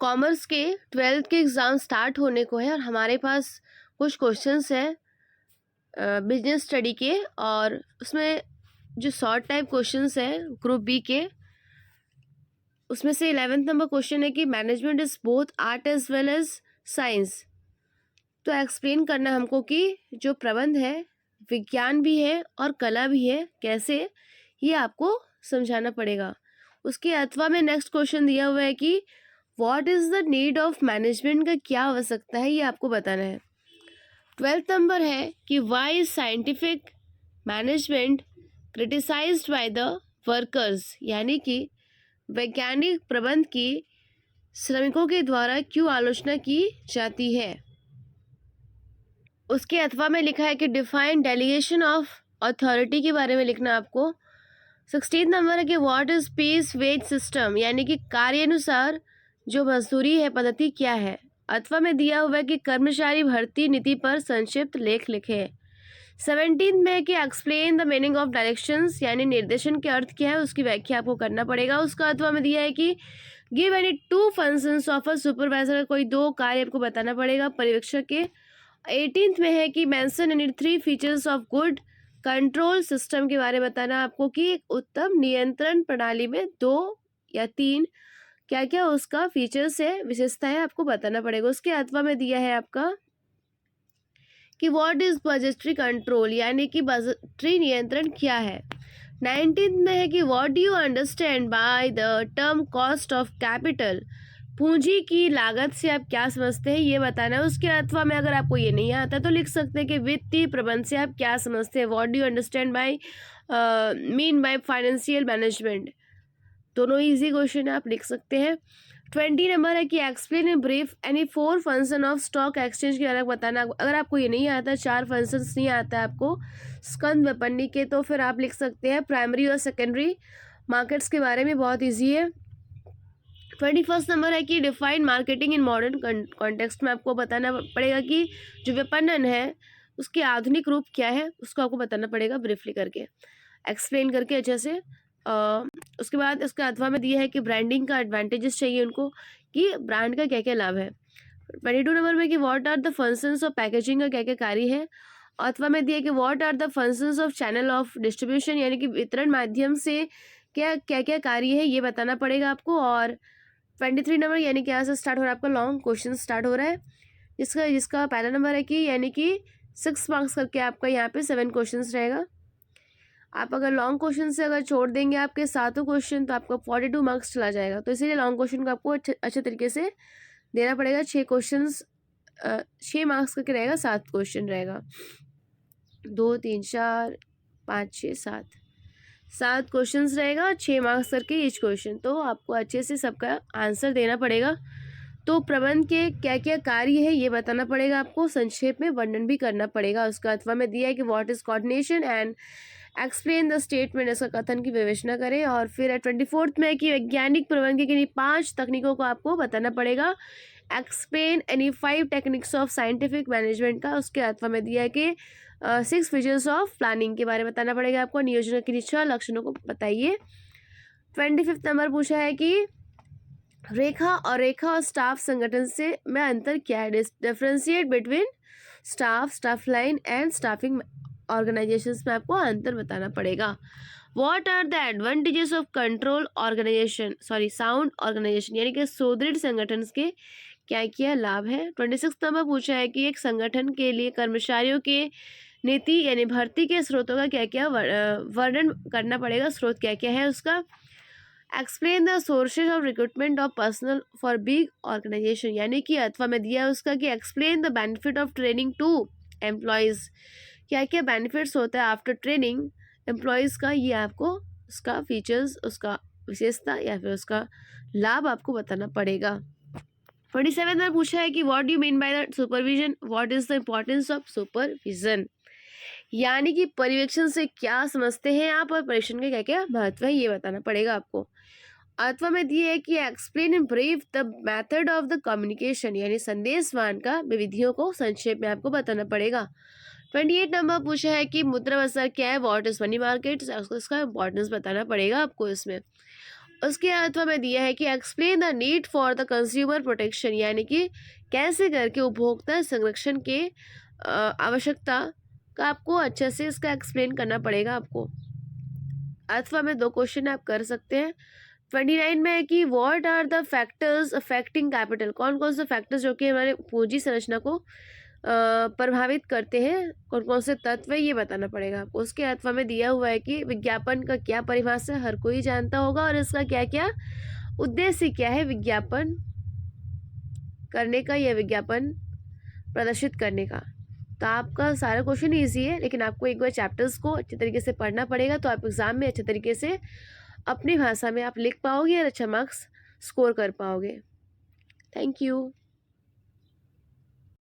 Commerce के 12th के exam start होने को है और हमारे पास कुछ क्वेश्चंस हैं बिजनेस स्टडी के, और उसमें जो शॉर्ट टाइप क्वेश्चंस हैं ग्रुप बी के, उसमें से 11th नंबर क्वेश्चन है कि management is both art as well as science. तो एक्सप्लेन करना है हमको कि जो प्रबंध है विज्ञान भी है और कला भी है, कैसे, ये आपको समझाना पड़ेगा। उसके अथवा में नेक्स्ट क्वेश्चन दिया हुआ है कि what is the need of management, का क्या आवश्यकता है, ये आपको बताना है। 12th नंबर है कि why is scientific management criticised by the workers, यानी कि वैज्ञानिक प्रबंध की श्रमिकों के द्वारा क्यों आलोचना की जाती है। उसके अथवा में लिखा है कि डिफाइन डेलीगेशन ऑफ अथॉरिटी के बारे में लिखना आपको। 16 नंबर है कि what is piece wage system, यानी कि कार्यानुसार जो मजदूरी है पद्धति क्या है। अथवा में दिया हुआ है कि कर्मचारी भर्ती नीति पर संक्षिप्त लेख लिखे। 17 में है कि explain the meaning of directions, यानी निर्देशन के अर्थ क्या है, उसकी व्याख्या आपको करना पड़ेगा। उसका अथवा में दिया है कि give any 2 functions of a supervisor, कोई 2 कार्य आपको बताना पड़ेगा पर्यवेक्षक के। 18th में है कि mention any 3 features of good control system के बारे में बताना आपको कि एक उत्तम नियंत्रण प्रणाली में 2 या 3 क्या क्या उसका फीचर्स है, विशेषता है, आपको बताना पड़ेगा। उसके अथवा में दिया है आपका कि व्हाट इज बजटरी कंट्रोल, यानी कि बजटरी नियंत्रण क्या है। 19th में है कि what do you understand by the term cost of capital, पूंजी की लागत से आप क्या समझते हैं, ये बताना है। उसके अथवा में अगर आपको ये नहीं आता तो लिख सकते हैं कि वित्तीय प्रबंध से आप क्या समझते हैं, what do you understand by mean by financial management. दोनों इजी क्वेश्चन आप लिख सकते हैं। 20 नंबर है कि explain in brief any 4 function of stock exchange के बारे में बताना। अगर आपको ये नहीं आता, 4 फंक्शंस नहीं आता है आपको स्कंद विपणनी के, तो फिर आप लिख सकते हैं प्राइमरी और सेकेंडरी मार्केट्स के बारे में, बहुत ईजी है। 21 नंबर है कि define marketing in modern context में आपको बताना पड़ेगा कि जो विपणन है उसके आधुनिक रूप क्या है, उसको आपको बताना पड़ेगा ब्रीफली करके, एक्सप्लेन करके अच्छे से। उसके बाद इसका अथवा में दिया है कि ब्रांडिंग का एडवांटेजेस चाहिए उनको, कि ब्रांड का क्या क्या लाभ है। 22 नंबर में कि what are the functions of packaging, का क्या क्या कार्य है। अथवा में दिया कि what are the functions of channel of distribution, यानी कि वितरण माध्यम से क्या क्या कार्य है, ये बताना पड़ेगा आपको। और 23 नंबर यानी कि यहाँ से स्टार्ट हो रहा है आपका लॉन्ग क्वेश्चन स्टार्ट हो रहा है, जिसका पहला नंबर है कि यानी कि 6 मार्क्स करके आपका यहाँ पे 7 क्वेश्चन रहेगा। आप अगर लॉन्ग क्वेश्चन से अगर छोड़ देंगे आपके 7 क्वेश्चन तो आपका 42 मार्क्स चला जाएगा। तो इसीलिए लॉन्ग क्वेश्चन को आपको अच्छे तरीके से देना पड़ेगा। 6 क्वेश्चन 6 मार्क्स करके रहेगा, 7 क्वेश्चन रहेगा, 2 3 4 5 6 7 क्वेश्चन रहेगा, 6 मार्क्स करके ईच क्वेश्चन। तो आपको अच्छे से सबका आंसर देना पड़ेगा। तो प्रबंध के क्या क्या कार्य है ये बताना पड़ेगा आपको, संक्षेप में वर्णन भी करना पड़ेगा। उसका अथवा में दिया है कि what is coordination and explain the statement, इसका कथन की विवेचना करें। और फिर 24th में कि वैज्ञानिक प्रबंध की किन्हीं 5 तकनीकों को आपको बताना पड़ेगा, explain any 5 techniques of scientific management का। उसके अथवा में दिया है कि 6 फीचर्स ऑफ प्लानिंग के बारे में बताना पड़ेगा आपको, नियोजन के 6 लक्षणों को बताइए। 25th नंबर पूछा है कि रेखा और स्टाफ संगठन से में अंतर क्या है, differentiate between staff line and staffing organisations में आपको अंतर बताना पड़ेगा। What are the advantages of control organisation, sound organisation, यानी कि सुदृढ़ संगठन के क्या क्या लाभ है। 26 नंबर पूछा है कि एक संगठन के लिए कर्मचारियों के नीति यानी भर्ती के स्रोतों का क्या क्या वर्णन करना पड़ेगा, स्रोत क्या क्या है उसका। Explain the sources of recruitment of personal for big organisation, यानी कि अथवा में दिया उसका कि explain the benefit of training to employees, क्या क्या बेनिफिट्स होता है आफ्टर ट्रेनिंग एम्प्लॉयज़ का, ये आपको उसका फीचर्स, उसका विशेषता या फिर उसका लाभ आपको बताना पड़ेगा। 27 में पूछा है कि what do you mean by the supervision, what is the importance of supervision, यानी कि पर्यवेक्षण से क्या समझते हैं आप और पर्यवेक्षण का क्या क्या महत्व है, ये बताना पड़ेगा आपको। अथवा में दिए है कि explain in brief the method of the communication, यानी संदेशवान का विधियों को संक्षेप में आपको बताना पड़ेगा। 28 नंबर पूछा है कि मुद्रा बाजार क्या है, व्हाट इज मनी मार्केट, इसका इंपॉर्टेंस बताना पड़ेगा आपको इसमें। उसके अथवा में दिया है कि explain the need for the consumer protection, यानी कि कैसे करके उपभोक्ता संरक्षण के आवश्यकता का आपको अच्छे से इसका एक्सप्लेन करना पड़ेगा आपको। अथवा में 2 क्वेश्चन आप कर सकते हैं। 29 में है कि what are the factors affecting capital, कौन कौन से फैक्टर्स जो कि हमारे पूंजी संरचना को प्रभावित करते हैं, कौन कौन से तत्व है, ये बताना पड़ेगा आपको। उसके अथवा में दिया हुआ है कि विज्ञापन का क्या परिभाषा हर कोई जानता होगा और इसका क्या क्या उद्देश्य क्या है विज्ञापन करने का या विज्ञापन प्रदर्शित करने का। तो आपका सारा क्वेश्चन ईजी है, लेकिन आपको एक बार चैप्टर्स को अच्छे तरीके से पढ़ना पड़ेगा, तो आप एग्ज़ाम में अच्छे तरीके से अपनी भाषा में आप लिख पाओगे और अच्छा मार्क्स स्कोर कर पाओगे। Thank you.